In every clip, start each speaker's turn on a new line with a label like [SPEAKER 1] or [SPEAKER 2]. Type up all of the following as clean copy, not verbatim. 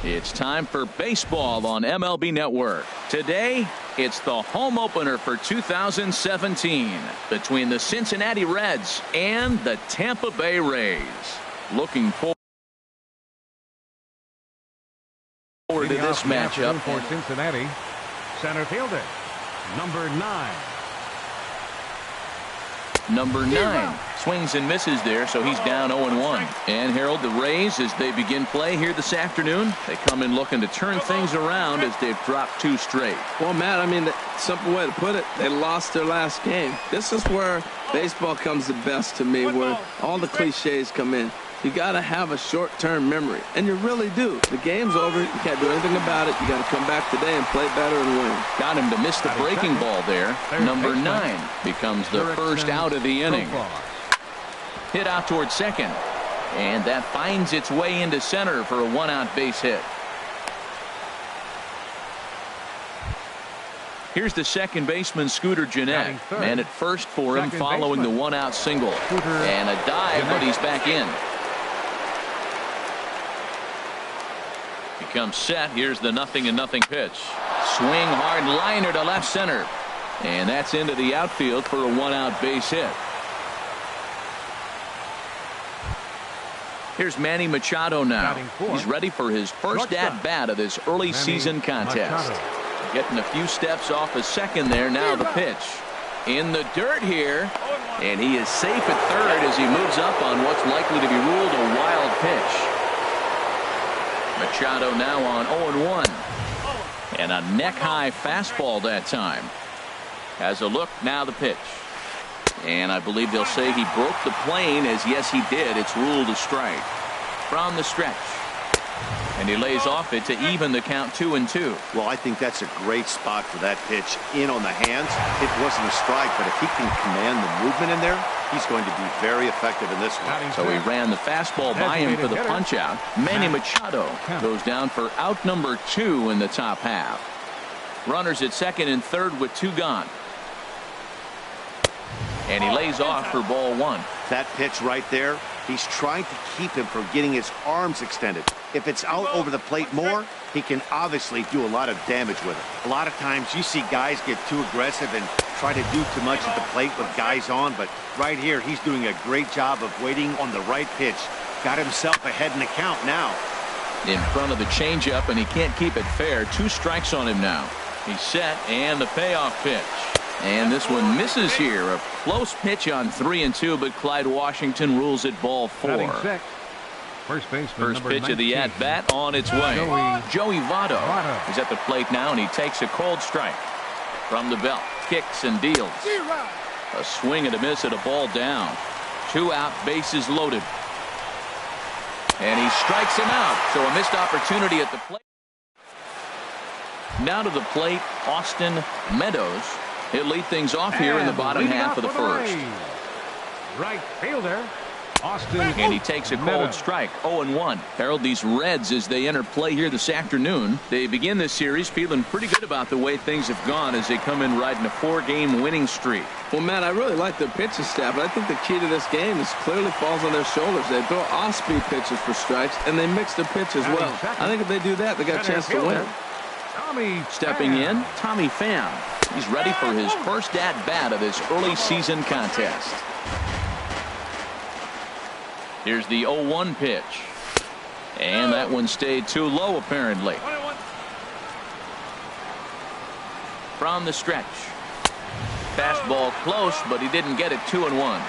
[SPEAKER 1] It's time for baseball on MLB Network. Today, it's the home opener for 2017 between the Cincinnati Reds and the Tampa Bay Rays. Looking forward to this matchup.
[SPEAKER 2] For Cincinnati, center fielder, number 9.
[SPEAKER 1] Number 9 swings and misses there, so he's down 0-1. And Harold, the Rays, as they begin play here this afternoon, they come in looking to turn things around as they've dropped 2 straight.
[SPEAKER 3] Well, Matt, I mean, the simple way to put it, they lost their last game. This is where baseball comes the best to me, where all the cliches come in. You got to have a short-term memory, and you really do. The game's over. You can't do anything about it. You got to come back today and play better and win.
[SPEAKER 1] Got him to miss the breaking ball there. Number 9 becomes the first out of the inning. Hit out towards second, and that finds its way into center for a 1-out base hit. Here's the second baseman, Scooter Gennett. Man at first for him following the 1-out single. And a dive, but he's back in. Becomes set. Here's the 0-0 pitch. Swing hard liner to left center. And that's into the outfield for a 1-out base hit. Here's Manny Machado now. He's ready for his first at-bat of this early season contest. Getting a few steps off his second there. Now the pitch. In the dirt here. And he is safe at third as he moves up on what's likely to be ruled a wild pitch. Machado now on 0-1. And a neck-high fastball that time. Has a look, now the pitch. And I believe they'll say he broke the plane, as yes he did. It's ruled a strike. From the stretch. And he lays off it to even the count 2-2.
[SPEAKER 4] Well, I think that's a great spot for that pitch. In on the hands. It wasn't a strike, but if he can command the movement in there, he's going to be very effective in this one.
[SPEAKER 1] So he ran the fastball by him for the punch out. Manny Machado goes down for out number 2 in the top half. Runners at second and third with 2 gone. And he lays off for ball one.
[SPEAKER 4] That pitch right there, he's trying to keep him from getting his arms extended. If it's out over the plate more, he can obviously do a lot of damage with it. A lot of times you see guys get too aggressive and try to do too much at the plate with guys on, but right here he's doing a great job of waiting on the right pitch. Got himself ahead in the count now.
[SPEAKER 1] In front of the changeup, and he can't keep it fair. 2 strikes on him now. He's set, and the payoff pitch. And this one misses here. A close pitch on 3-2, but Clyde Washington rules it ball 4.
[SPEAKER 2] First baseman,
[SPEAKER 1] First pitch of the at-bat on its way. Joey Votto is at the plate now, and he takes a cold strike. From the belt, kicks and deals. A swing and a miss at a ball down. 2 out, bases loaded. And he strikes him out, so a missed opportunity at the plate. Now to the plate, Austin Meadows. He'll lead things off here in the bottom half of the first.
[SPEAKER 2] Right fielder, Austin.
[SPEAKER 1] And he takes a cold strike, 0-1. Harold, these Reds, as they enter play here this afternoon, they begin this series feeling pretty good about the way things have gone as they come in riding a 4-game winning streak.
[SPEAKER 3] Well, Matt, I really like their pitching staff, but I think the key to this game is clearly falls on their shoulders. They throw off-speed pitches for strikes, and they mix the pitch as well. I think if they do that, they got a chance to win.
[SPEAKER 1] Stepping in, Tommy Pham. He's ready for his first at-bat of this early season contest. Here's the 0-1 pitch. And that one stayed too low, apparently. From the stretch. Fastball close, but he didn't get it. 2-1.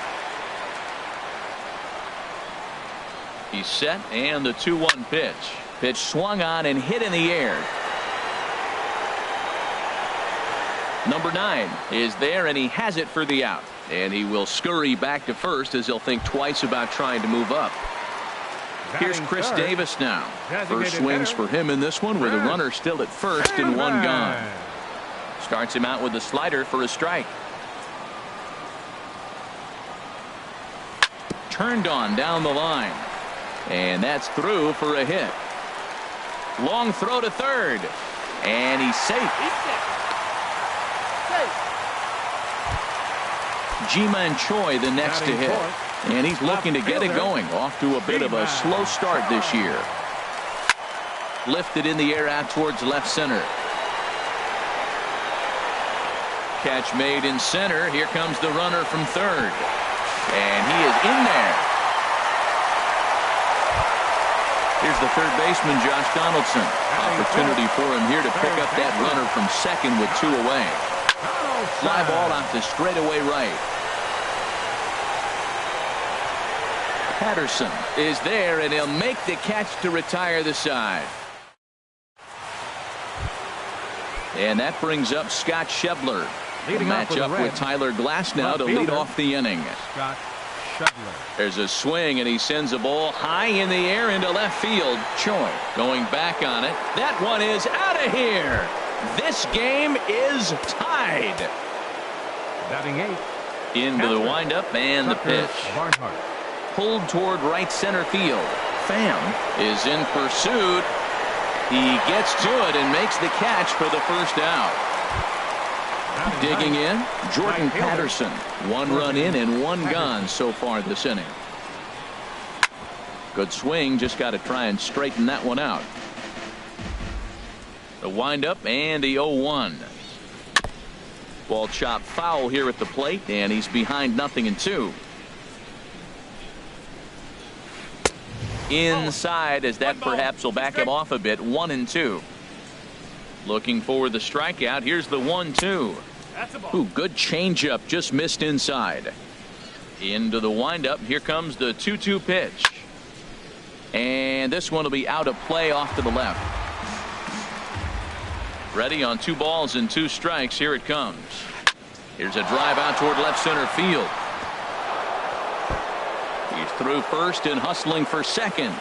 [SPEAKER 1] He's set, and the 2-1 pitch. Pitch swung on and hit in the air. Number 9 is there, and he has it for the out. And he will scurry back to first as he'll think twice about trying to move up. Here's Chris Davis now. First swings for him in this one with a runner still at first and 1 gone. Starts him out with a slider for a strike. Turned on down the line. And that's through for a hit. Long throw to third. And he's safe. Ji-Man Choi the next to hit. And he's looking to get it going. Off to a bit of a slow start this year. Lifted in the air out towards left center. Catch made in center. Here comes the runner from third. And he is in there. Here's the third baseman, Josh Donaldson. Opportunity for him here to pick up that runner from second with 2 away. Fly ball out to straightaway right. Patterson is there, and he'll make the catch to retire the side. And that brings up Scott Schebler. Match up with Tyler Glass now to lead off the inning.
[SPEAKER 2] Scott Schebler.
[SPEAKER 1] There's a swing, and he sends a ball high in the air into left field. Choi going back on it. That one is out of here. This game is tied.
[SPEAKER 2] Batting 8.
[SPEAKER 1] Into the windup and the pitch.
[SPEAKER 2] Barnhart.
[SPEAKER 1] Pulled toward right center field. Pham is in pursuit. He gets to it and makes the catch for the first out. Digging in, Jordan Patterson. 1 run in and 1 gone so far this inning. Good swing, just got to try and straighten that one out. The windup and the 0-1. Ball chopped foul here at the plate, and he's behind 0-2. Inside, as that perhaps will back him off a bit. 1-2. Looking for the strikeout. Here's the 1-2. Ooh, good changeup, just missed inside. Into the windup. Here comes the 2-2 pitch. And this one will be out of play off to the left. Ready on 2 balls and 2 strikes. Here it comes. Here's a drive out toward left center field. He's through first and hustling for second.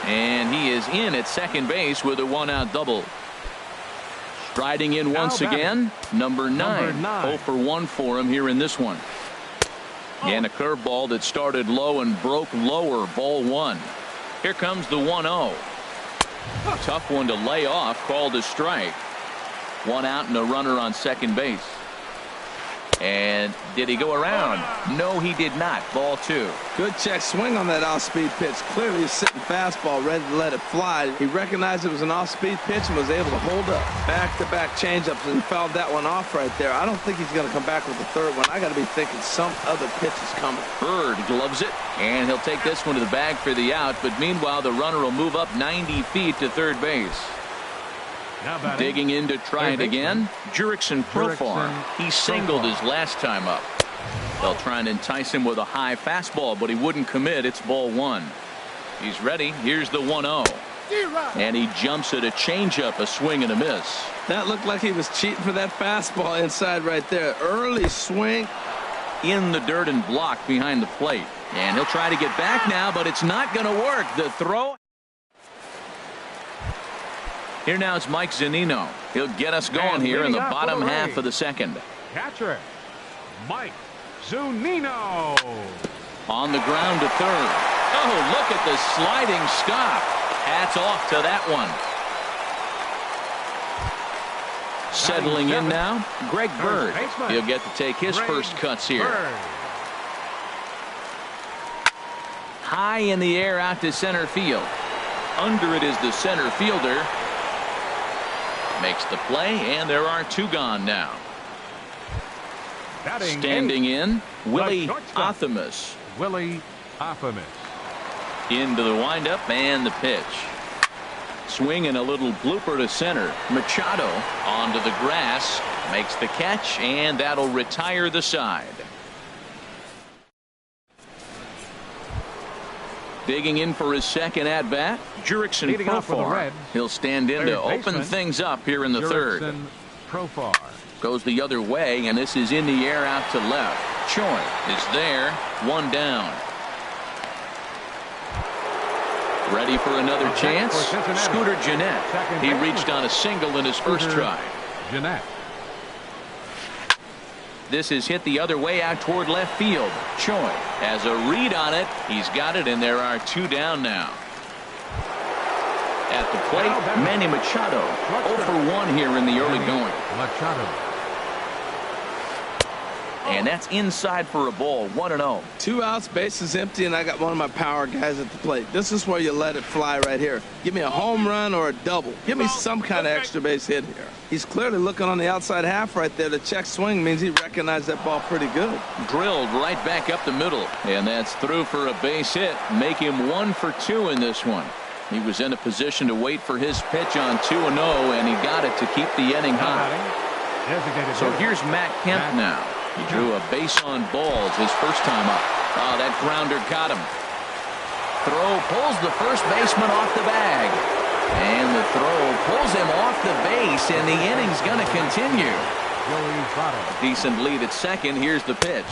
[SPEAKER 1] And he is in at second base with a 1-out double. Striding in once again, number 9. 0 for 1 for him here in this one. And a curveball that started low and broke lower. Ball 1. Here comes the 1-0. Tough one to lay off, called a strike. 1 out and a runner on second base. And did he go around? No, he did not. Ball 2.
[SPEAKER 3] Good check swing on that off-speed pitch. Clearly he's sitting fastball, ready to let it fly. He recognized it was an off-speed pitch and was able to hold up. Back-to-back changeups, and he fouled that one off right there. I don't think he's going to come back with the third one. I got to be thinking some other pitch is coming.
[SPEAKER 1] Bird gloves it, and he'll take this one to the bag for the out. But meanwhile, the runner will move up 90 feet to third base. Digging in to try it again, Jurickson Profar. He singled his last time up. They'll try and entice him with a high fastball, but he wouldn't commit. It's ball 1. He's ready. Here's the 1-0. And he jumps at a changeup, a swing and a miss.
[SPEAKER 3] That looked like he was cheating for that fastball inside right there. Early swing.
[SPEAKER 1] In the dirt and blocked behind the plate. And he'll try to get back now, but it's not going to work. The throw. Here now is Mike Zunino. He'll get us going here in the bottom half of the second.
[SPEAKER 2] Catcher, Mike Zunino.
[SPEAKER 1] On the ground to third. Oh, look at the sliding stop. Hats off to that one. Settling in now, Greg Bird. He'll get to take his first cuts here. High in the air out to center field. Under it is the center fielder. Makes the play, and there are 2 gone now. Standing in, Willie Athamas.
[SPEAKER 2] Willie Athamas.
[SPEAKER 1] Into the windup and the pitch. Swinging a little blooper to center. Machado onto the grass. Makes the catch, and that'll retire the side. Digging in for his second at-bat, Jurickson Profar. He'll stand in to open things up here in the third.
[SPEAKER 2] Profar.
[SPEAKER 1] Goes the other way, and this is in the air out to left. Choi is there. 1 down. Ready for another chance? Scooter Gennett. He reached on a single in his first try.
[SPEAKER 2] Gennett.
[SPEAKER 1] This is hit the other way out toward left field. Choi has a read on it. He's got it, and there are 2 down now. At the plate, Manny Machado. 0 for 1 here in the early going.
[SPEAKER 2] Machado.
[SPEAKER 1] And that's inside for a ball. 1-0.
[SPEAKER 3] 2 outs, bases empty, and I got one of my power guys at the plate. This is where you let it fly right here. Give me a home run or a double. Give me some kind of extra base hit here. He's clearly looking on the outside half right there. The check swing means he recognized that ball pretty good.
[SPEAKER 1] Drilled right back up the middle. And that's through for a base hit. Make him 1 for 2 in this one. He was in a position to wait for his pitch on 2-0, and he got it to keep the inning high. So here's Matt Kemp now. He drew a base on balls his first time up. Oh, that grounder got him. Throw pulls the first baseman off the bag. And the throw pulls him off the base, and the inning's going to continue. A decent lead at second. Here's the pitch.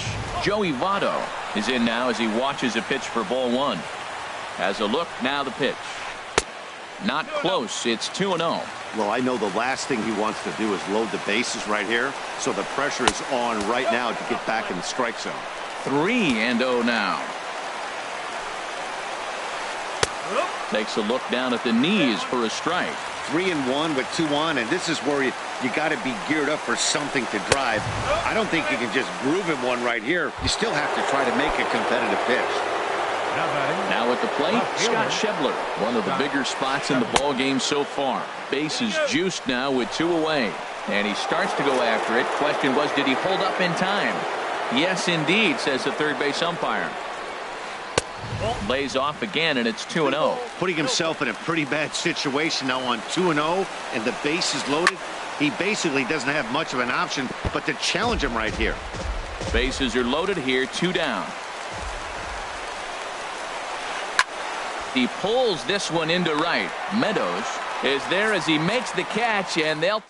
[SPEAKER 1] Joey Votto is in now as he watches a pitch for ball 1. Has a look, now the pitch. Not close. It's 2-0.
[SPEAKER 4] Well, I know the last thing he wants to do is load the bases right here, so the pressure is on right now to get back in the strike zone.
[SPEAKER 1] 3-0 now. Takes a look down at the knees for a strike.
[SPEAKER 4] 3-1 with 2 on, and this is where you got to be geared up for something to drive. I don't think you can just groove him one right here. You still have to try to make a competitive pitch.
[SPEAKER 1] Now at the plate, Scott Schebler, one of the bigger spots in the ball game so far. Bases juiced now with 2 away, and he starts to go after it. Question was, did he hold up in time? Yes, indeed, says the third base umpire. Lays off again, and it's 2-0.
[SPEAKER 4] Putting himself in a pretty bad situation now on 2-0, and the base is loaded. He basically doesn't have much of an option but to challenge him right here.
[SPEAKER 1] Bases are loaded here, 2 down. He pulls this one into right. Meadows is there as he makes the catch, and they'll...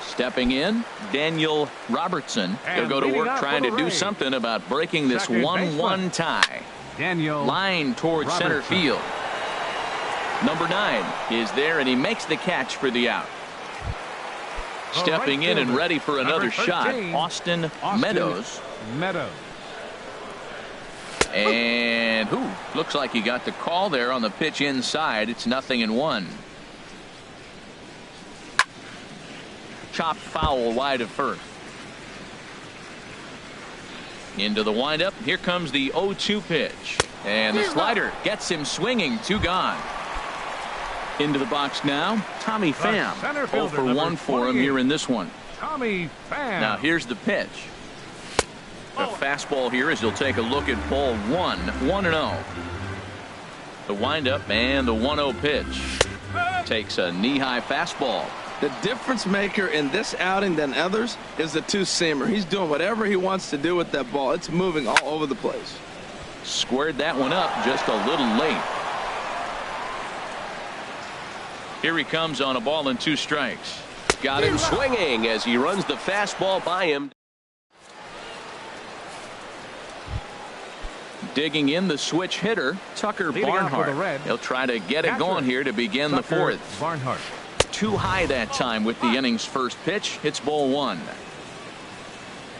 [SPEAKER 1] Stepping in, Daniel Robertson. He'll go to work trying to do something about breaking this 1-1 tie. Line towards center field. Number 9 is there, and he makes the catch for the out. Stepping in and ready for another shot, Austin Meadows. And looks like he got the call there on the pitch inside. It's 0-1. Chopped foul wide of first. Into the windup. Here comes the 0-2 pitch. And the slider gets him swinging. 2 gone. Into the box now. Tommy Pham. 0 for 1 for him here in this one.
[SPEAKER 2] Tommy Pham.
[SPEAKER 1] Now here's the pitch. A fastball here as he'll take a look at ball 1. 1-0. The windup and the 1-0 pitch. Takes a knee-high fastball.
[SPEAKER 3] The difference maker in this outing than others is the two-seamer. He's doing whatever he wants to do with that ball. It's moving all over the place.
[SPEAKER 1] Squared that one up just a little late. Here he comes on a ball and 2 strikes. Got him swinging as he runs the fastball by him. Digging in the switch hitter, Tucker Barnhart. He'll try to get it going here to begin the 4th.
[SPEAKER 2] Barnhart.
[SPEAKER 1] Too high that time with the inning's first pitch. Hits ball 1.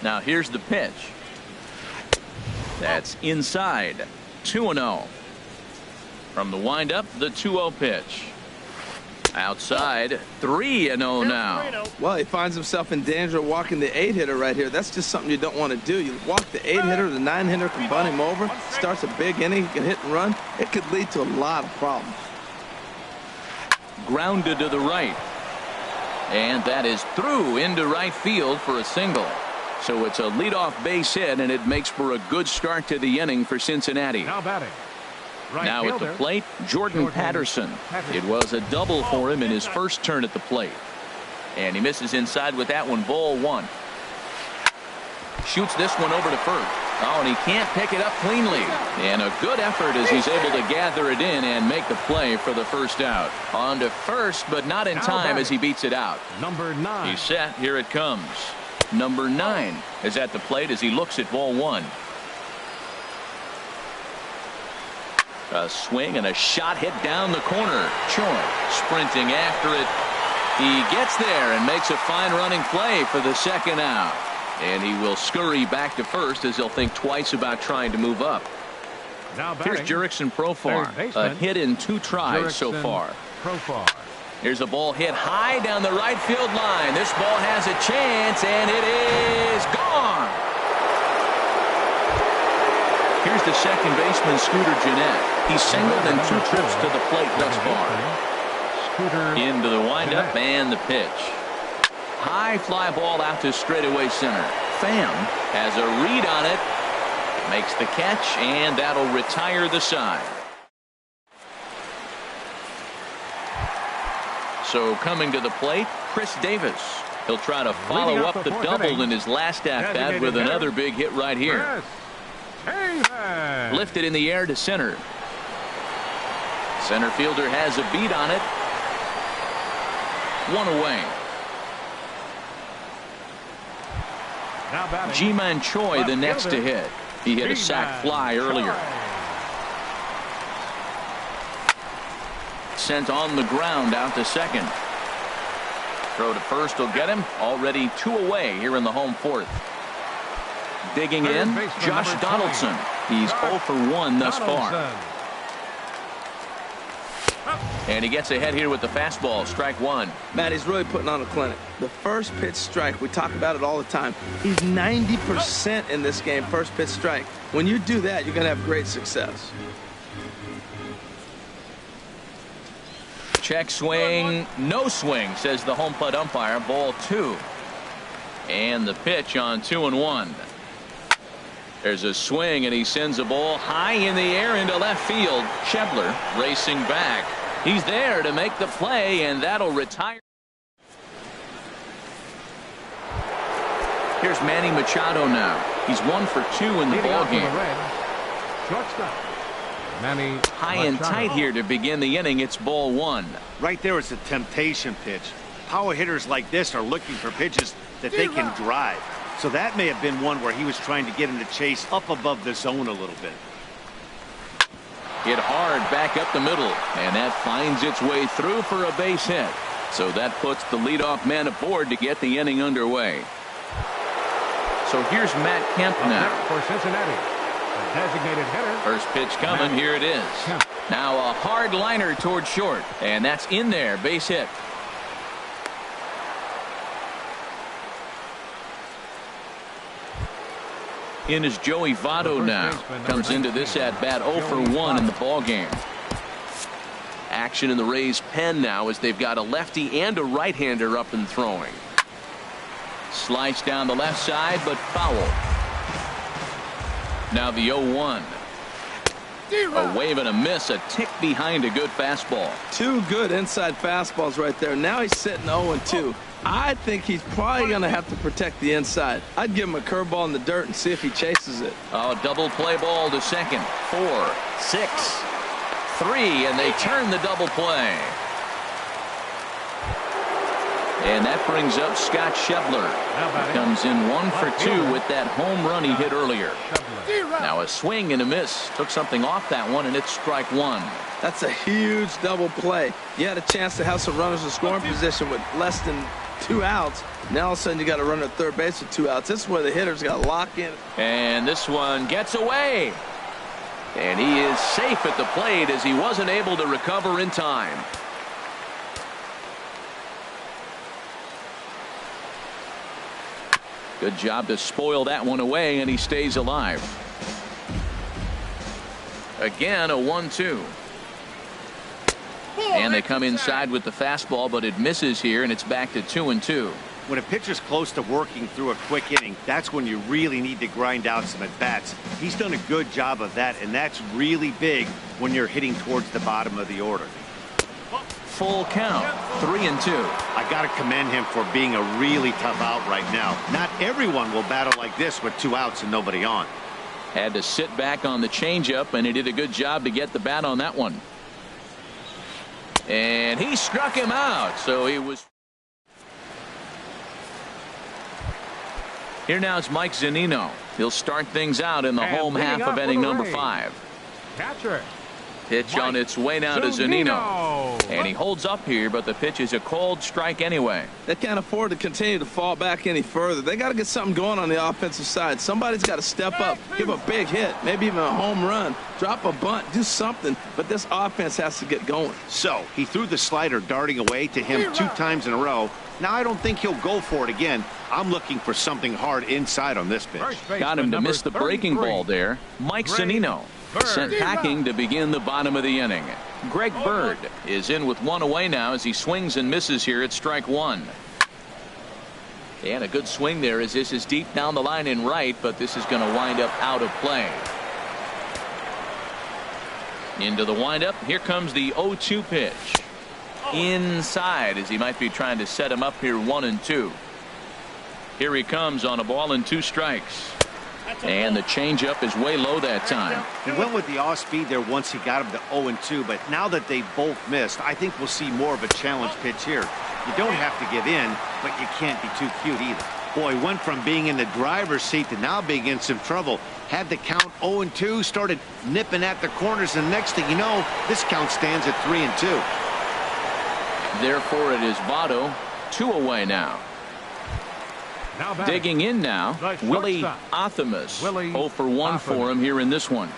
[SPEAKER 1] Now here's the pitch. That's inside. 2-0. From the windup, the 2-0 pitch. Outside, 3-0 now.
[SPEAKER 3] Well, he finds himself in danger of walking the 8-hitter right here. That's just something you don't want to do. You walk the 8-hitter, the 9-hitter can bunt him over. Starts a big inning, he can hit and run. It could lead to a lot of problems.
[SPEAKER 1] Grounded to the right. And that is through into right field for a single. So it's a leadoff base hit, and it makes for a good start to the inning for Cincinnati.
[SPEAKER 2] Now batting. Right
[SPEAKER 1] now
[SPEAKER 2] fielder,
[SPEAKER 1] at the plate, Jordan Patterson. It was a double for him in his first turn at the plate. And he misses inside with that one. Ball 1. Shoots this one over to first. Oh, and he can't pick it up cleanly. And a good effort as he's able to gather it in and make the play for the first out. On to first, but not in time as he beats it out.
[SPEAKER 2] Number 9.
[SPEAKER 1] He's set. Here it comes. Number 9 is at the plate as he looks at ball 1. A swing and a shot hit down the corner. Choi sprinting after it. He gets there and makes a fine running play for the second out. And he will scurry back to first as he'll think twice about trying to move up.
[SPEAKER 2] Now
[SPEAKER 1] here's Jurickson Profar. A hit in 2 tries so far.
[SPEAKER 2] Profar.
[SPEAKER 1] Here's a ball hit high down the right field line. This ball has a chance, and it is gone. Here's the second baseman, Scooter Gennett. He's singled in 2 trips to the plate thus far. Into the windup and the pitch. High fly ball out to straightaway center. Pham has a read on it. Makes the catch, and that'll retire the side. So coming to the plate, Chris Davis. He'll try to follow up the double in his last at-bat with another big hit right here. Lifted in the air to center. Center fielder has a beat on it. 1 away. Ji-Man Choi the next to hit. He hit a sac fly earlier. Sent on the ground out to second. Throw to first will get him. Already 2 away here in the home 4th. Digging in, Josh Donaldson. He's 0 for 1 thus far. And he gets ahead here with the fastball. Strike 1.
[SPEAKER 3] Matt, he's really putting on a clinic. The first pitch strike, we talk about it all the time. He's 90% in this game, first pitch strike. When you do that, you're going to have great success.
[SPEAKER 1] Check swing, no swing, says the home plate umpire. Ball 2. And the pitch on 2-1. There's a swing, and he sends a ball high in the air into left field. Schebler racing back. He's there to make the play, and that'll retire. Here's Manny Machado now. He's 1 for 2 in the ballgame. High and tight here to begin the inning. It's ball 1.
[SPEAKER 4] Right there is a temptation pitch. Power hitters like this are looking for pitches that they can drive. So that may have been one where he was trying to get him to chase up above the zone a little bit.
[SPEAKER 1] Hit hard back up the middle, and that finds its way through for a base hit. So that puts the leadoff man aboard to get the inning underway. So here's Matt Kemp now.
[SPEAKER 2] For Cincinnati, the designated hitter.
[SPEAKER 1] First pitch coming. Here it is. Now a hard liner towards short, and that's in there. Base hit. In is Joey Votto now. Comes into this at bat 0 for 1 in the ball game. Action in the Rays pen now as they've got a lefty and a right-hander up and throwing. Sliced down the left side, but foul. Now the 0-1. A wave and a miss, a tick behind a good fastball.
[SPEAKER 3] Two good inside fastballs right there. Now he's sitting 0-2. I think he's probably going to have to protect the inside. I'd give him a curveball in the dirt and see if he chases it.
[SPEAKER 1] Oh, double play ball to second. 4, 6, 3, and they turn the double play. And that brings up Scott Schebler. Comes in 1 for 2 with that home run he hit earlier. Now a swing and a miss. Took something off that one, and it's strike 1.
[SPEAKER 3] That's a huge double play. You had a chance to have some runners in scoring position with less than 2 outs. Now all of a sudden you got a runner at third base with 2 outs. This is where the hitters got to lock in.
[SPEAKER 1] And this one gets away. And he is safe at the plate as he wasn't able to recover in time. Good job to spoil that one away, and he stays alive. Again, a 1-2. And they come inside with the fastball, but it misses here, and it's back to 2-2.
[SPEAKER 4] When a pitcher's close to working through a quick inning, that's when you really need to grind out some at-bats. He's done a good job of that, and that's really big when you're hitting towards the bottom of the order.
[SPEAKER 1] Full count, 3-2.
[SPEAKER 4] I got to commend him for being a really tough out right now. Not everyone will battle like this with 2 outs and nobody on.
[SPEAKER 1] Had to sit back on the changeup, and he did a good job to get the bat on that one. And he struck him out, so he was. Here now is Mike Zunino. He'll start things out in the home half of inning number 5.
[SPEAKER 2] Catcher.
[SPEAKER 1] Pitch on its way now to Zunino. And he holds up here, but the pitch is a cold strike anyway.
[SPEAKER 3] They can't afford to continue to fall back any further. They got to get something going on the offensive side. Somebody's got to step up, give a big hit, maybe even a home run, drop a bunt, do something. But this offense has to get going.
[SPEAKER 4] So he threw the slider darting away to him 2 times in a row. Now I don't think he'll go for it again. I'm looking for something hard inside on this pitch.
[SPEAKER 1] Got him to miss the breaking ball there. Mike Zunino sent packing to begin the bottom of the inning. Greg Bird is in with 1 away now as he swings and misses here at strike 1. And a good swing there as this is deep down the line in right, but this is going to wind up out of play. Into the windup. Here comes the 0-2 pitch. Inside as he might be trying to set him up here 1-2. Here he comes on a ball and 2 strikes. And the changeup is way low that time.
[SPEAKER 4] He went with the off speed there once he got him to 0-2, but now that they both missed, I think we'll see more of a challenge pitch here. You don't have to give in, but you can't be too cute either. Boy, went from being in the driver's seat to now being in some trouble. Had the count 0-2, started nipping at the corners, and next thing you know, this count stands at 3-2.
[SPEAKER 1] Therefore, it is Votto, 2 away now. Digging in now, Willie Athamas. 0 for 1 for him here in this one.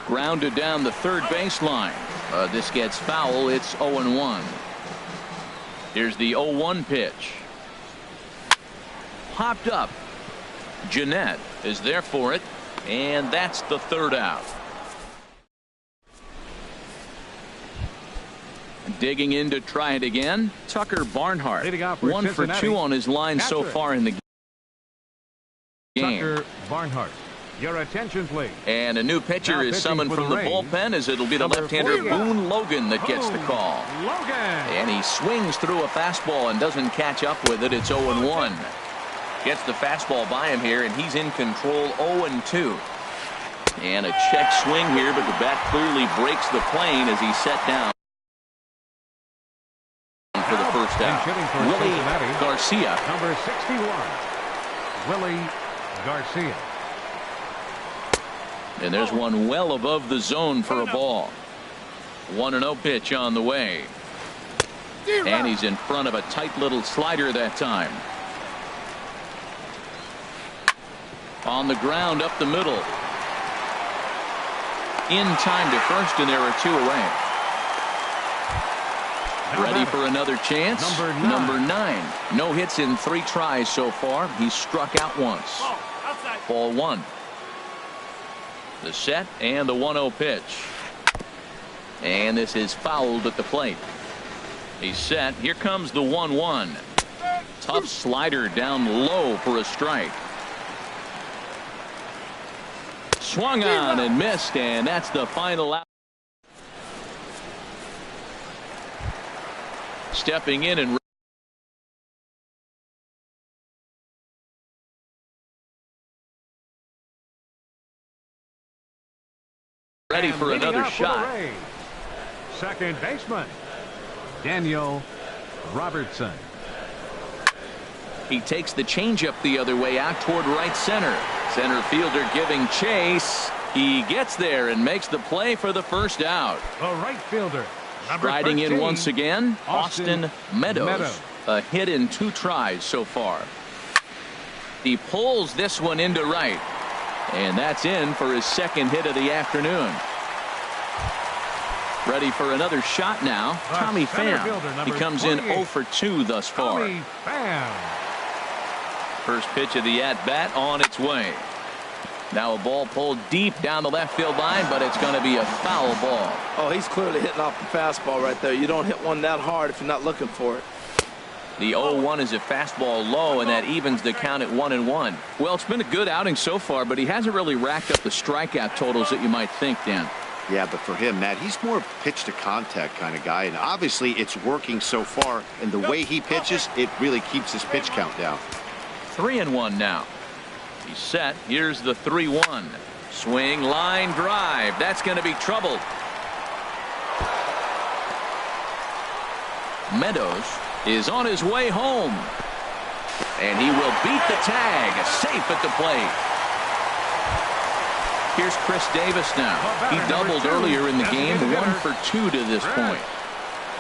[SPEAKER 1] Grounded down the third baseline. This gets foul. It's 0-1. Here's the 0-1 pitch. Popped up. Jeanette is there for it, and that's the 3rd out. Digging in to try it again, Tucker Barnhart. 1 for 2 on his line so far in the game.
[SPEAKER 2] Tucker Barnhart. Your attention, please.
[SPEAKER 1] And a new pitcher is summoned from the bullpen as it'll be the left-hander Boone Logan that gets the call. And he swings through a fastball and doesn't catch up with it. It's 0-1. Gets the fastball by him here, and he's in control 0-2. And a check swing here, but the bat clearly breaks the plane as he's set down for the first out. Willie Garcia.
[SPEAKER 2] Number 61. Willie Garcia.
[SPEAKER 1] And there's one well above the zone for a ball. 1-0 pitch on the way. And he's in front of a tight little slider that time. On the ground up the middle. In time to first, and there are 2 away. Ready for another chance. Number 9. No hits in 3 tries so far. He's struck out once. Ball one. The set and the 1-0 pitch. And this is fouled at the plate. He's set. Here comes the 1-1. Tough slider down low for a strike. Swung on and missed, and that's the final out. Stepping in and ready for another shot.
[SPEAKER 2] Second baseman, Daniel Robertson.
[SPEAKER 1] He takes the changeup the other way out toward right center. Center fielder giving chase. He gets there and makes the play for the first out.
[SPEAKER 2] The right fielder,
[SPEAKER 1] riding in
[SPEAKER 2] 13,
[SPEAKER 1] once again, Austin Meadows. A hit in 2 tries so far. He pulls this one into right. And that's in for his second hit of the afternoon. Ready for another shot now. Tommy Pham. He comes in 0 for 2 thus far.
[SPEAKER 2] Tommy Pham.
[SPEAKER 1] First pitch of the at-bat on its way. Now a ball pulled deep down the left field line, but it's going to be a foul ball.
[SPEAKER 3] Oh, he's clearly hitting off the fastball right there. You don't hit one that hard if you're not looking for it.
[SPEAKER 1] The 0-1 is a fastball low, and that evens the count at 1-1. Well, it's been a good outing so far, but he hasn't really racked up the strikeout totals that you might think, Dan.
[SPEAKER 4] Yeah, but for him, Matt, he's more pitch to contact kind of guy, and obviously it's working so far, and the way he pitches, it really keeps his pitch count down.
[SPEAKER 1] 3-1 now. He's set. Here's the 3-1. Swing, line drive. That's going to be trouble. Meadows is on his way home. And he will beat the tag. Safe at the plate. Here's Chris Davis now. He doubled earlier in the game. 1 for 2 to this point.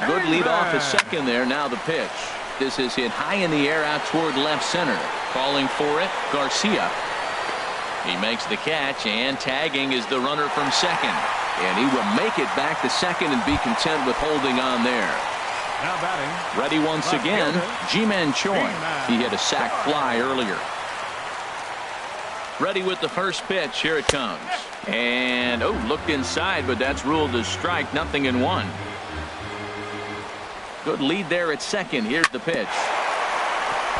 [SPEAKER 1] Good lead off his second there. Now the pitch. This is hit high in the air out toward left center. Calling for it, Garcia. He makes the catch, and tagging is the runner from second. And he will make it back to second and be content with holding on there.
[SPEAKER 2] Now batting.
[SPEAKER 1] Ready once again, Ji-Man Choi. He hit a sac fly earlier. Ready with the first pitch. Here it comes. And, looked inside, but that's ruled as strike. 0-1. Good lead there at second. Here's the pitch.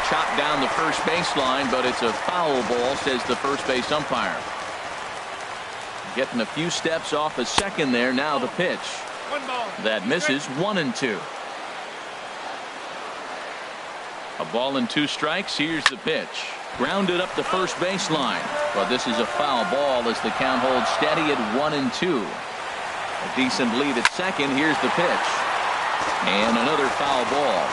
[SPEAKER 1] Chopped down the first baseline, but it's a foul ball, says the first base umpire. Getting a few steps off a second there. Now the pitch. That misses. 1-2. A ball and 2 strikes. Here's the pitch. Grounded up the first baseline. But this is a foul ball as the count holds steady at 1-2. A decent lead at second. Here's the pitch. And another foul ball.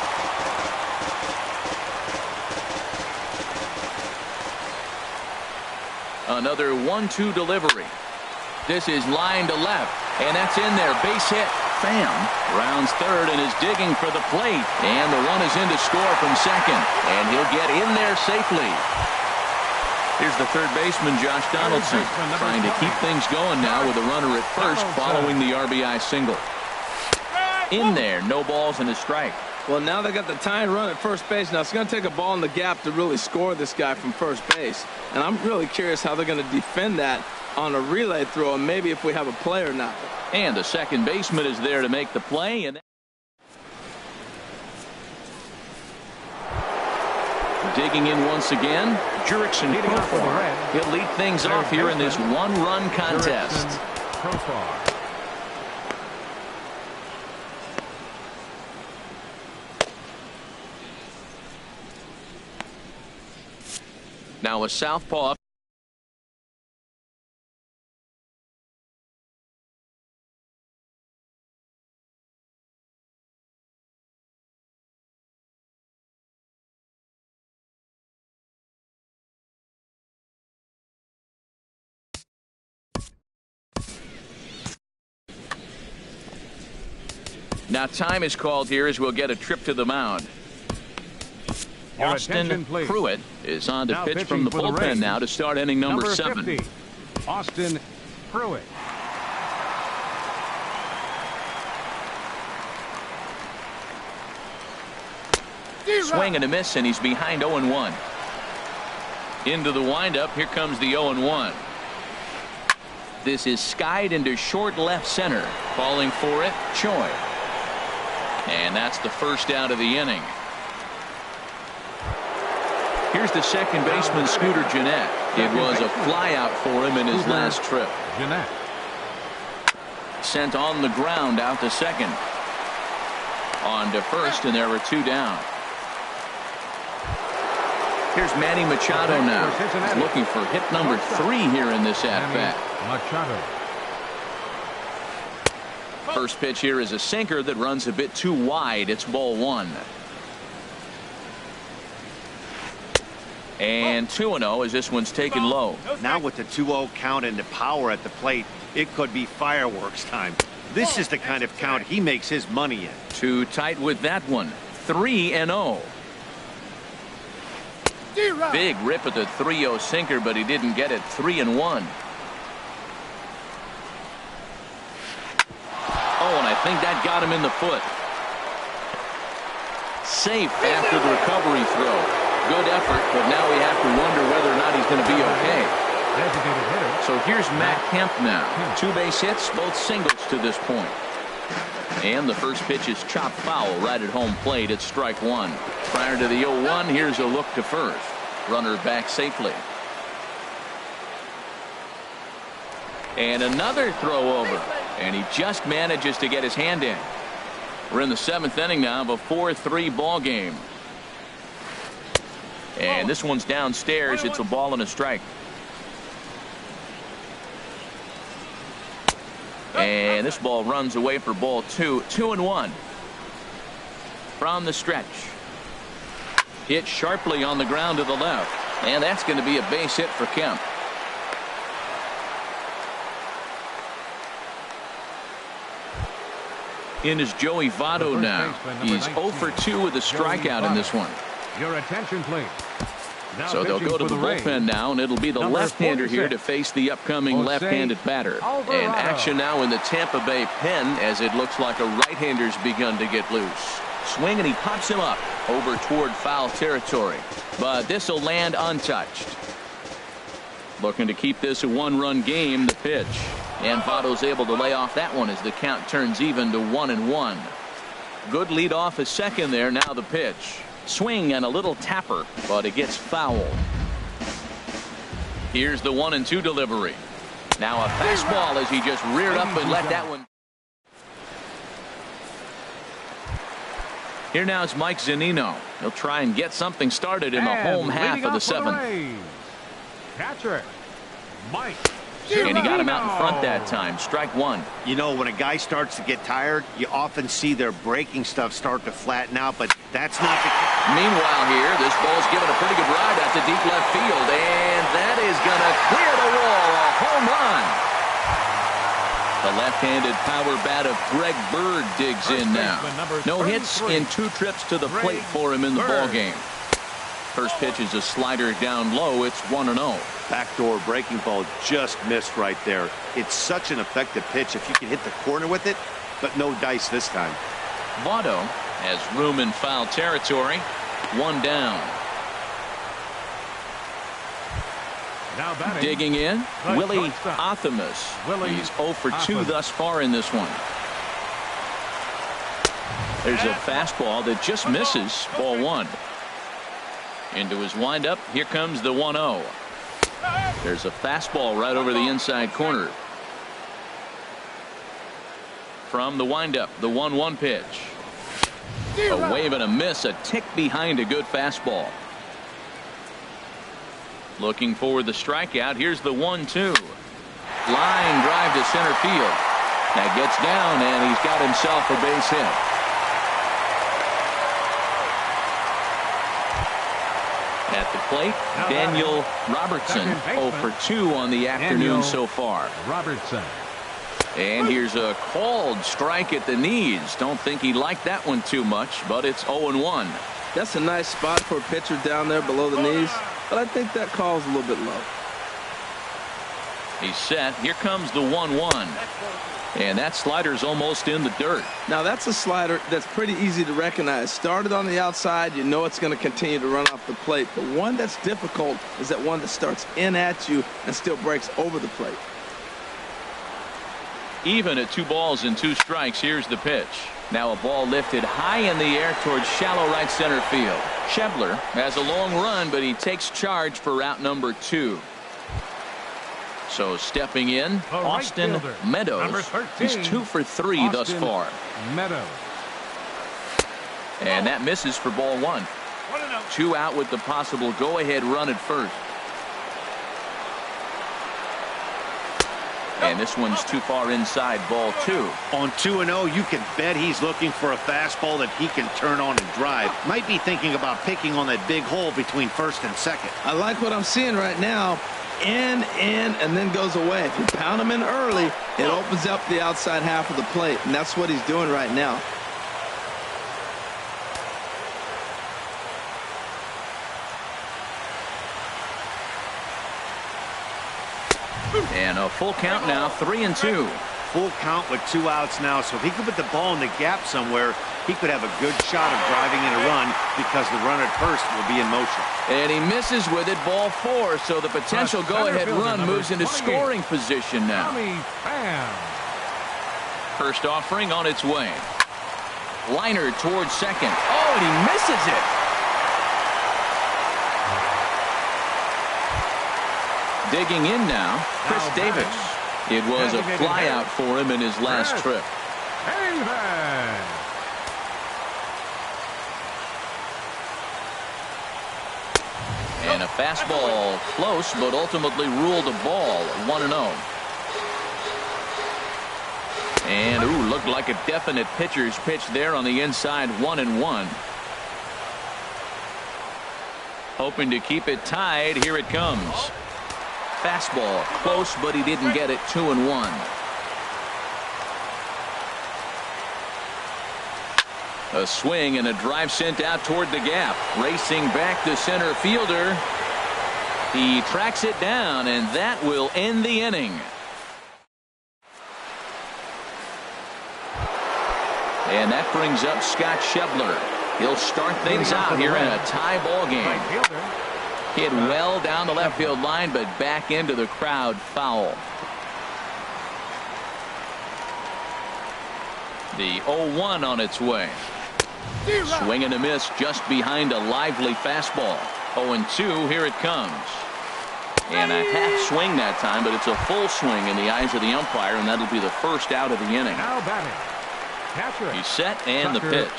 [SPEAKER 1] Another 1-2 delivery. This is line to left, and that's in there. Base hit. Pham rounds third and is digging for the plate, and the run is in to score from second, and he'll get in there safely. Here's the third baseman, Josh Donaldson, trying to keep things going now with a runner at first following the RBI single. In there, no balls and a strike.
[SPEAKER 3] Well, now they got the tying run at first base. Now it's going to take a ball in the gap to really score this guy from first base. And I'm really curious how they're going to defend that on a relay throw, and maybe if we have a play or not.
[SPEAKER 1] And the second baseman is there to make the play. And digging in once again, Jurickson Profar. He'll lead things off here in this one-run contest. Now a southpaw. Now time is called here as we'll get a trip to the mound. Austin Pruitt is on to pitch from the bullpen now to start inning number 7.
[SPEAKER 2] 50, Austin Pruitt.
[SPEAKER 1] Swing and a miss, and he's behind 0-1. Into the windup. Here comes the 0-1. This is skied into short left center. Falling for it, Choi. And that's the first out of the inning. Here's the second baseman, Scooter Gennett. It was a flyout for him in his last trip.
[SPEAKER 2] Gennett.
[SPEAKER 1] Sent on the ground out to second. On to first, and there were 2 down. Here's Manny Machado now. He's looking for hit number 3 here in this at-bat.
[SPEAKER 2] Machado.
[SPEAKER 1] First pitch here is a sinker that runs a bit too wide. It's ball 1. And 2-0 as this one's taken low.
[SPEAKER 4] Now with the 2-0 count and the power at the plate, it could be fireworks time. This is the kind of count he makes his money in.
[SPEAKER 1] Too tight with that one. 3-0. Big rip at the 3-0 sinker, but he didn't get it. 3-1. Oh, and I think that got him in the foot. Safe after the recovery throw. Good effort, but now we have to wonder whether or not he's going to be okay. So here's Matt Kemp now. 2 base hits, both singles to this point. And the first pitch is chopped foul right at home plate. It's strike 1. Prior to the 0-1, here's a look to first. Runner back safely. And another throw over. And he just manages to get his hand in. We're in the 7th inning now of a 4-3 ball game. And this one's downstairs. It's a ball and a strike. And this ball runs away for ball 2. 2-1. From the stretch. Hit sharply on the ground to the left. And that's going to be a base hit for Kemp. In is Joey Votto now. He's 0 for 2 with a strikeout in this one.
[SPEAKER 2] Your attention, please.
[SPEAKER 1] So they'll go to the bullpen now, and it'll be the left-hander here to face the upcoming left-handed batter. And action now in the Tampa Bay pen as it looks like a right-hander's begun to get loose. Swing, and he pops him up over toward foul territory. But this will land untouched. Looking to keep this a 1-run game, the pitch. And Votto's able to lay off that one as the count turns even to 1-1. Good lead off a second there. Now the pitch. Swing and a little tapper, but it gets fouled. Here's the 1-2 delivery. Now a fastball as he just reared up and let that one. Here now is Mike Zunino. He'll try and get something started in the home half of the 7th.
[SPEAKER 2] Catcher, Mike.
[SPEAKER 1] And he got him out in front that time. Strike 1.
[SPEAKER 4] You know, when a guy starts to get tired, you often see their breaking stuff start to flatten out, but that's not the case.
[SPEAKER 1] Meanwhile here, this ball's given a pretty good ride out to deep left field, and that is going to clear the wall. A home run. The left-handed power bat of Greg Bird digs in now. No hits in 2 trips to the plate for him in the ballgame. First pitch is a slider down low. It's 1-0.
[SPEAKER 4] Backdoor breaking ball just missed right there. It's such an effective pitch if you can hit the corner with it, but no dice this time.
[SPEAKER 1] Votto has room in foul territory. 1 down.
[SPEAKER 2] Now batting.
[SPEAKER 1] Digging in, Willie Athamas. He's 0 for 2 thus far in this one. There's a fastball that just misses. Ball 1. Into his windup. Here comes the 1-0. There's a fastball right over the inside corner. From the windup, the 1-1 pitch. A wave and a miss, a tick behind a good fastball. Looking for the strikeout. Here's the 1-2. Line drive to center field. That gets down, and he's got himself a base hit. At the plate, Daniel Robertson, 0 for 2 on the afternoon so far.
[SPEAKER 2] Robertson.
[SPEAKER 1] And here's a called strike at the knees. Don't think he liked that one too much, but it's 0-1.
[SPEAKER 3] That's a nice spot for a pitcher down there below the knees, but I think that call's a little bit low.
[SPEAKER 1] He's set. Here comes the 1-1. And that slider's almost in the dirt.
[SPEAKER 3] Now that's a slider that's pretty easy to recognize. Started on the outside, you know it's going to continue to run off the plate. The one that's difficult is that one that starts in at you and still breaks over the plate.
[SPEAKER 1] Even at 2 balls and 2 strikes, here's the pitch. Now a ball lifted high in the air towards shallow right center field. Schebler has a long run, but he takes charge for route number 2. So stepping in, Austin Meadows. He's 2 for 3 thus far.
[SPEAKER 2] Meadows.
[SPEAKER 1] And that misses for ball 1. 2 out with the possible go-ahead run at first. And this one's too far inside, ball 2.
[SPEAKER 4] On 2-0, you can bet he's looking for a fastball that he can turn on and drive. Might be thinking about picking on that big hole between first and second.
[SPEAKER 3] I like what I'm seeing right now. In, and then goes away. If you pound him in early, it opens up the outside half of the plate, and that's what he's doing right now.
[SPEAKER 1] And a full count now, 3-2.
[SPEAKER 4] Full count with 2 outs now, so if he could put the ball in the gap somewhere, he could have a good shot of driving in a run because the runner at first will be in motion.
[SPEAKER 1] And he misses with it, ball 4, so the potential go-ahead run moves into scoring position now. First offering on its way. Liner towards second. Oh, and he misses it. Digging in now, Chris Davis. It was a flyout for him in his last trip. And a fastball close, but ultimately ruled a ball, 1-0. And, ooh, looked like a definite pitcher's pitch there on the inside, 1-1. Hoping to keep it tied. Here it comes. Fastball close, but he didn't get it. 2-1. A swing and a drive sent out toward the gap. Racing back to center fielder. He tracks it down, and that will end the inning. And that brings up Scott Schebler. He'll start things out here in a tie ball game. Hit well down the left field line, but back into the crowd, foul. The 0-1 on its way. Swing and a miss just behind a lively fastball. 0-2, here it comes. And a half swing that time, but it's a full swing in the eyes of the umpire, and that'll be the first out of the inning.
[SPEAKER 2] Now batting.
[SPEAKER 1] He's set, and the pitch.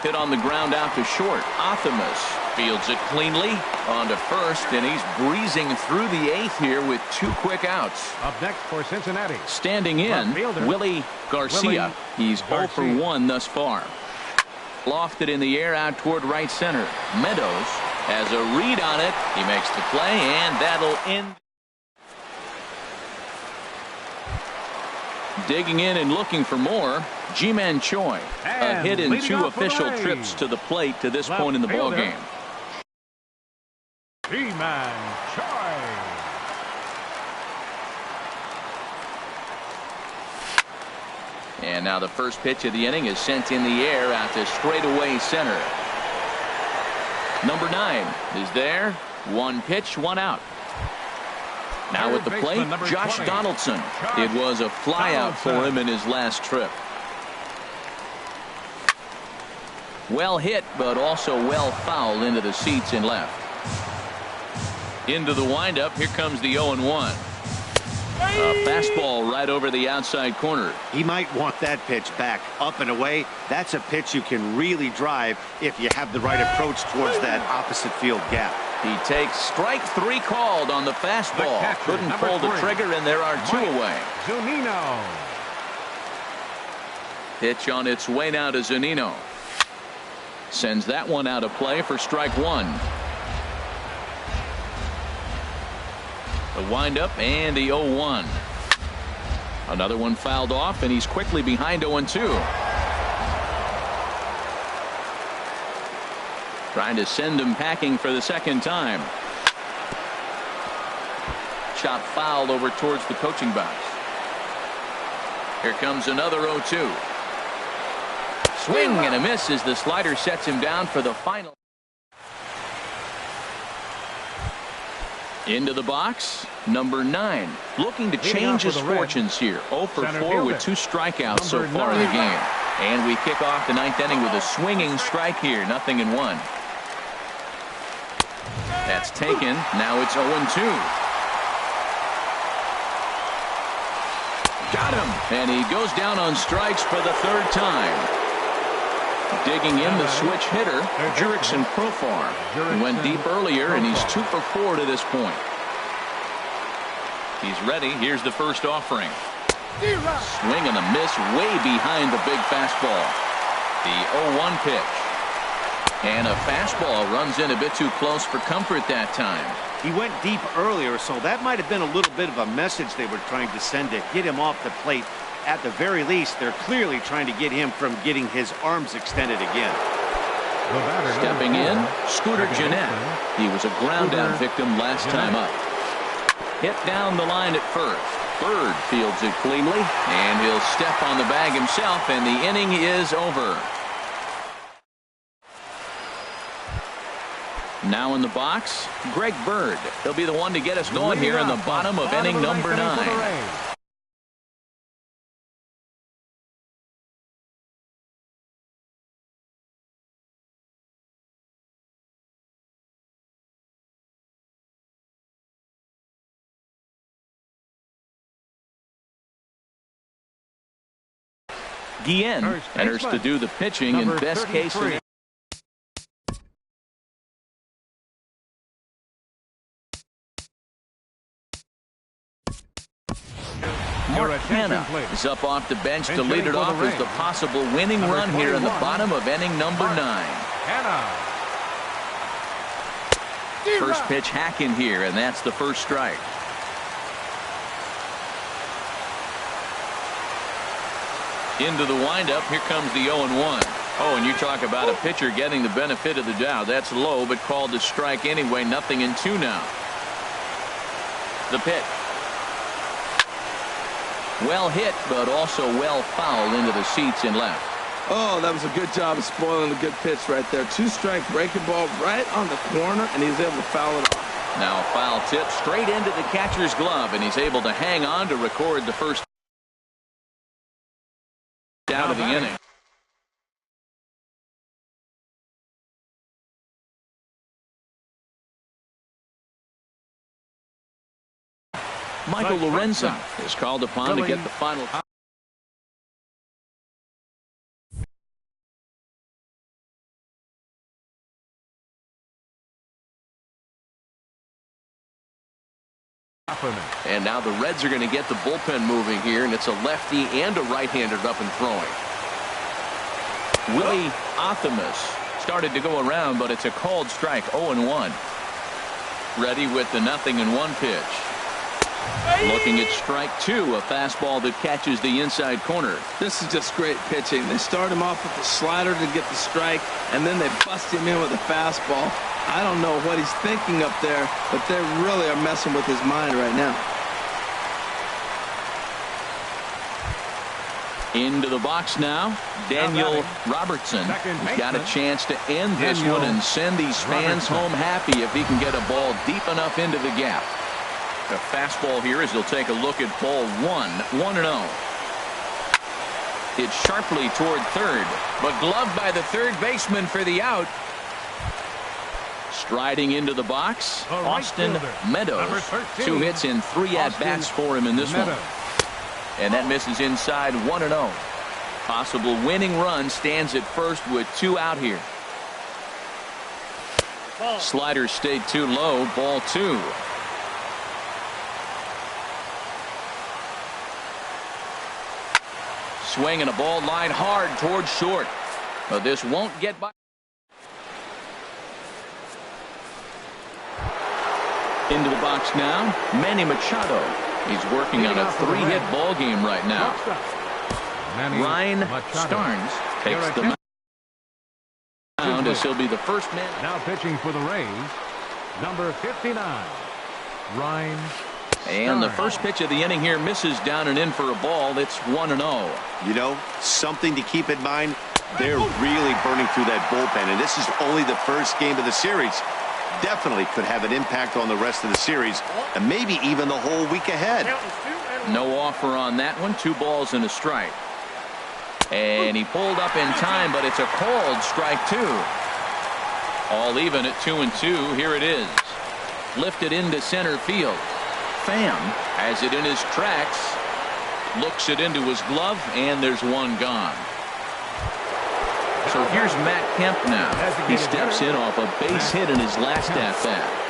[SPEAKER 1] Hit on the ground out to short. Optimus fields it cleanly on to first, and he's breezing through the 8th here with 2 quick outs.
[SPEAKER 2] Up next for Cincinnati.
[SPEAKER 1] Standing in, Willie Garcia. He's 0 for 1 thus far. Lofted in the air out toward right center. Meadows has a read on it. He makes the play, and that'll end. Digging in and looking for more, Ji-Man Choi. A hit in 2 official trips to the plate to this point in the ball game.
[SPEAKER 2] Ji-Man Choi.
[SPEAKER 1] And now the first pitch of the inning is sent in the air out to straightaway center. Number 9 is there. 1 pitch, 1 out. Now at the plate, Josh Donaldson. It was a flyout for him in his last trip. Well hit, but also well fouled into the seats and left. Into the windup, here comes the 0-1. A fastball right over the outside corner.
[SPEAKER 4] He might want that pitch back, up and away. That's a pitch you can really drive if you have the right approach towards that opposite field gap.
[SPEAKER 1] He takes strike 3 called on the fastball. Couldn't pull the trigger, and there are 2 away.
[SPEAKER 2] Zunino.
[SPEAKER 1] Pitch on its way now to Zunino. Sends that one out of play for strike 1. The windup and the 0-1. Another one fouled off, and he's quickly behind 0-2. Trying to send him packing for the second time. chop foul over towards the coaching box. Here comes another 0-2. Swing and a miss as the slider sets him down for the final. Into the box, number 9. Looking to change his fortunes here. 0 for 4 with 2 strikeouts so far in the game. And we kick off the 9th inning with a swinging strike here. 0-1. That's taken. Now it's 0-2. Got him. And he goes down on strikes for the 3rd time. Digging in the switch hitter, Jurickson Profar. He went deep earlier, and he's 2 for 4 to this point. He's ready. Here's the first offering. Swing and a miss way behind the big fastball. The 0-1 pitch. And a fastball runs in a bit too close for comfort that time.
[SPEAKER 4] He went deep earlier, so that might have been a little bit of a message they were trying to send to get him off the plate. At the very least, they're clearly trying to get him from getting his arms extended again.
[SPEAKER 1] Stepping in, Scooter Gennett. He was a ground-out victim last time up. Hit down the line at first. Bird fields it cleanly, and he'll step on the bag himself, and the inning is over. Now in the box, Greg Bird. He'll be the one to get us going here in the bottom of inning number 9. Guillen enters to do the pitching in best case scenario. Mark Hanna is up off the bench to lead it off as the possible winning run here in the bottom of inning number 9. First pitch hacking here, and that's the first strike. Into the windup, here comes the 0-1. Oh, and you talk about a pitcher getting the benefit of the doubt. That's low, but called a strike anyway. 0-2 now. The pitch. Well hit, but also well fouled into the seats and left.
[SPEAKER 3] Oh, that was a good job of spoiling a good pitch right there. 2-strike breaking ball right on the corner, and he's able to foul it off.
[SPEAKER 1] Now a foul tip straight into the catcher's glove, and he's able to hang on to record the first out of the inning. Michael Lorenzen is called upon to get the final. And now the Reds are going to get the bullpen moving here, and it's a lefty and a right-hander up and throwing. Willie Athamas started to go around, but it's a called strike. 0-1. Ready with the 0-1 pitch. Looking at strike 2, a fastball that catches the inside corner.
[SPEAKER 3] This is just great pitching. They start him off with the slider to get the strike, and then they bust him in with a fastball. I don't know what he's thinking up there, but they really are messing with his mind right now.
[SPEAKER 1] Into the box now, Daniel Robertson. He's got a chance to end this one and send these fans home happy if he can get a ball deep enough into the gap. A fastball here as he'll take a look at ball 1, 1-0. It's sharply toward third, but gloved by the third baseman for the out. Striding into the box, Austin Meadows. 2 hits and 3 at-bats for him in this one. And that misses inside. 1-0. Possible winning run stands at first with 2 out here. Slider stayed too low. Ball 2. Swing and a ball line hard towards short. But this won't get by. Into the box now, Manny Machado. He's working on a 3-hit ball game right now. Ryan Starnes takes the mound as he'll be the first man.
[SPEAKER 2] Now pitching for the Rays, number 59, Ryan
[SPEAKER 1] And the first pitch of the inning here misses down and in for a ball. It's 1-0.
[SPEAKER 4] You know, something to keep in mind, they're really burning through that bullpen, and this is only the first game of the series. Definitely could have an impact on the rest of the series, and maybe even the whole week ahead.
[SPEAKER 1] No offer on that one. 2 balls and a strike. And he pulled up in time, but it's a called strike 2. All even at 2-2. Here it is. Lifted into center field. Pham has it in his tracks. Looks it into his glove, and there's one gone. So here's Matt Kemp now. He steps in off a base hit in his last at-bat.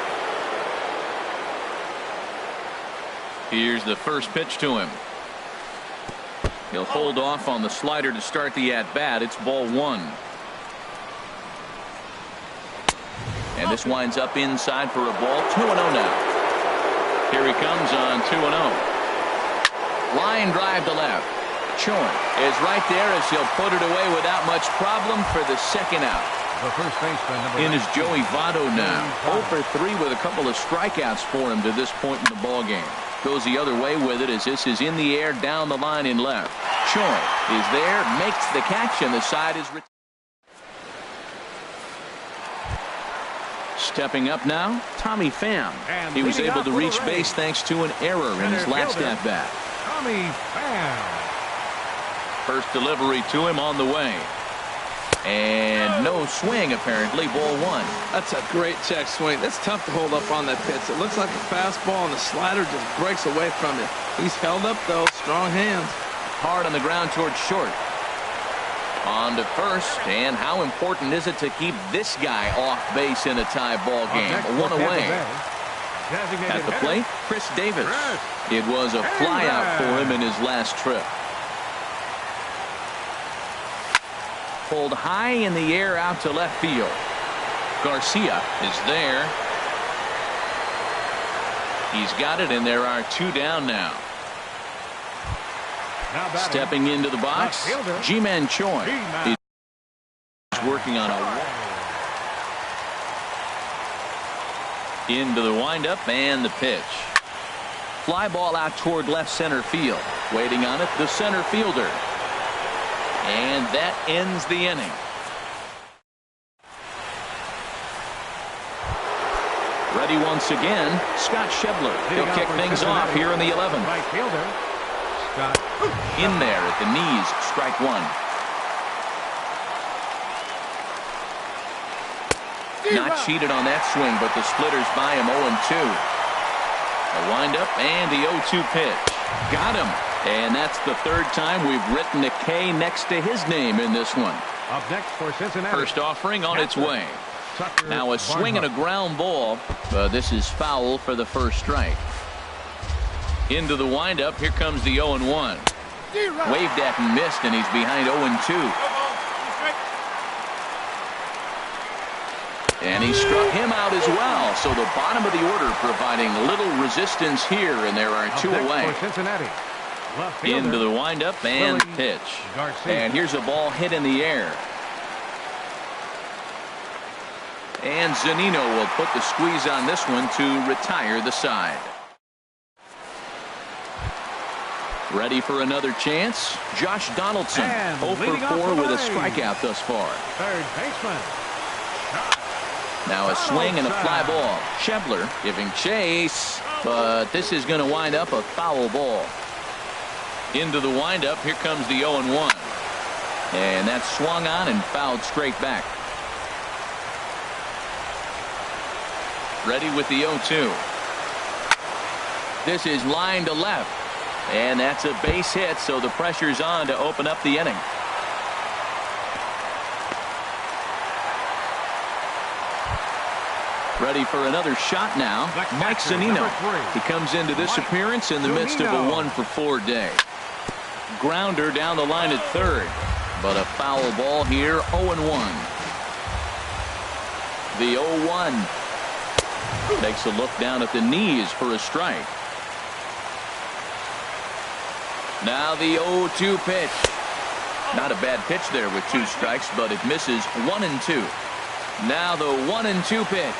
[SPEAKER 1] Here's the first pitch to him. He'll hold off on the slider to start the at-bat. It's ball 1. And this winds up inside for a ball. 2-0 now. Here he comes on 2-0. Line drive to left. Choi is right there as he'll put it away without much problem for the second out.
[SPEAKER 2] The first baseman,
[SPEAKER 1] In is Joey Votto now. 0 for 3 with a couple of strikeouts for him to this point in the ballgame. Goes the other way with it as this is in the air down the line in left. Choi is there, makes the catch, and the side is stepping up now, Tommy Pham. He was able to reach base thanks to an error in his last at-bat.
[SPEAKER 2] Tommy Pham.
[SPEAKER 1] First delivery to him on the way. And no swing, apparently. Ball 1.
[SPEAKER 3] That's a great check swing. That's tough to hold up on that pitch. It looks like a fastball, and the slider just breaks away from it. He's held up, though. Strong hands.
[SPEAKER 1] Hard on the ground towards short. On to first, and how important is it to keep this guy off base in a tie ball game? One away. At the plate, Chris Davis. It was a flyout for him in his last trip. Pulled high in the air out to left field. Garcia is there. He's got it, and there are 2 down now. Stepping into the box, Ji-Man Choi is working on a walk. Into the windup and the pitch. Fly ball out toward left center field. Waiting on it, the center fielder. And that ends the inning. Ready once again, Scott Schebler. He'll kick things off here in the 11th.
[SPEAKER 2] Right fielder. Scott.
[SPEAKER 1] In there at the knees, strike 1. Not cheated on that swing, but the splitters by him 0-2. A windup and the 0-2 pitch. Got him. And that's the 3rd time we've written a K next to his name in this one.
[SPEAKER 2] Up next for Cincinnati.
[SPEAKER 1] First offering on its way. Now a swing and a ground ball. This is foul for the first strike. Into the windup. Here comes the 0-1. Waved at and missed, and he's behind 0-2. And he struck him out as well. So the bottom of the order providing little resistance here, and there are 2 away. Into the windup and pitch. And here's a ball hit in the air. And Zunino will put the squeeze on this one to retire the side. Ready for another chance? Josh Donaldson, 0 for 4 with a strikeout thus far.
[SPEAKER 2] Third baseman.
[SPEAKER 1] Now a swing and a fly ball. Schebler giving chase, but this is going to wind up a foul ball. Into the windup, here comes the 0-1. And that's swung on and fouled straight back. Ready with the 0-2. This is line to left. And that's a base hit, so the pressure's on to open up the inning. Ready for another shot now, Mike Zunino. He comes into this appearance in the midst of a 1 for 4 day. Grounder down the line at 3rd, but a foul ball here, 0-1. The 0-1 takes a look down at the knees for a strike. Now the 0-2 pitch. Not a bad pitch there with 2 strikes, but it misses 1-2. Now the 1-2 pitch.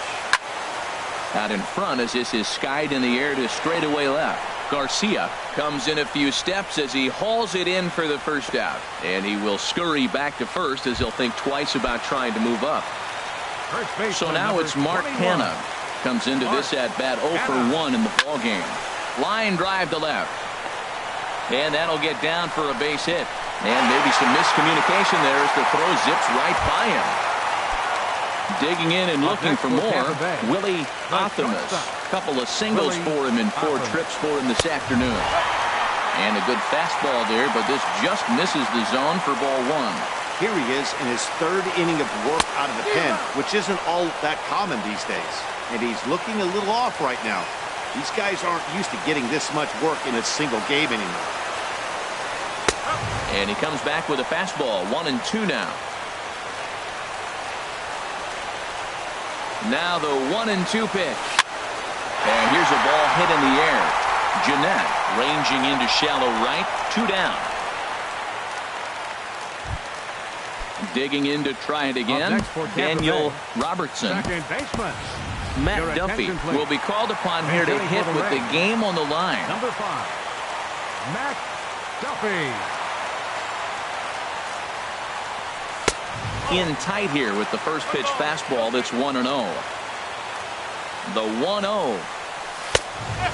[SPEAKER 1] Out in front as this is skied in the air to straightaway left. Garcia comes in a few steps as he hauls it in for the first out. And he will scurry back to first as he'll think twice about trying to move up. So now it's Mark Hanna. Comes into this at-bat 0 for 1 in the ballgame. Line drive to left. And that'll get down for a base hit. And maybe some miscommunication there as the throw zips right by him. Digging in and looking for more, Willie Othamus. Couple of singles for him in 4 trips for him this afternoon. And a good fastball there, but this just misses the zone for ball 1.
[SPEAKER 4] Here he is in his 3rd inning of work out of the pen, which isn't all that common these days. And he's looking a little off right now. These guys aren't used to getting this much work in a single game anymore.
[SPEAKER 1] And he comes back with a fastball. 1-2 now. Now the 1-2 pitch. And here's a ball hit in the air. Jeanette ranging into shallow right. 2 down. Digging in to try it again. Daniel Robertson. Matt Duffy will be called upon here to hit with the game on the line.
[SPEAKER 2] Number 5, Matt Duffy.
[SPEAKER 1] In tight here with the first pitch fastball that's 1-0. The 1-0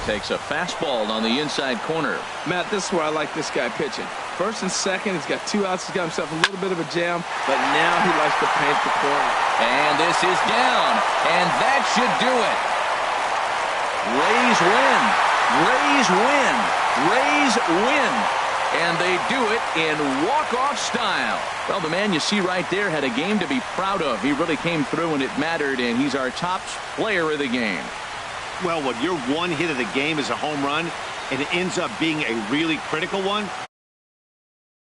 [SPEAKER 1] takes a fastball on the inside corner.
[SPEAKER 3] Matt, this is where I like this guy pitching. First and second, he's got 2 outs. He's got himself a little bit of a jam, but now he likes to paint the corner.
[SPEAKER 1] And this is down, and that should do it. Rays win. Rays win. Rays win. And they do it in walk-off style. Well, the man you see right there had a game to be proud of. He really came through and it mattered, and he's our top player of the game.
[SPEAKER 4] Well, when your one hit of the game is a home run and it ends up being a really critical one,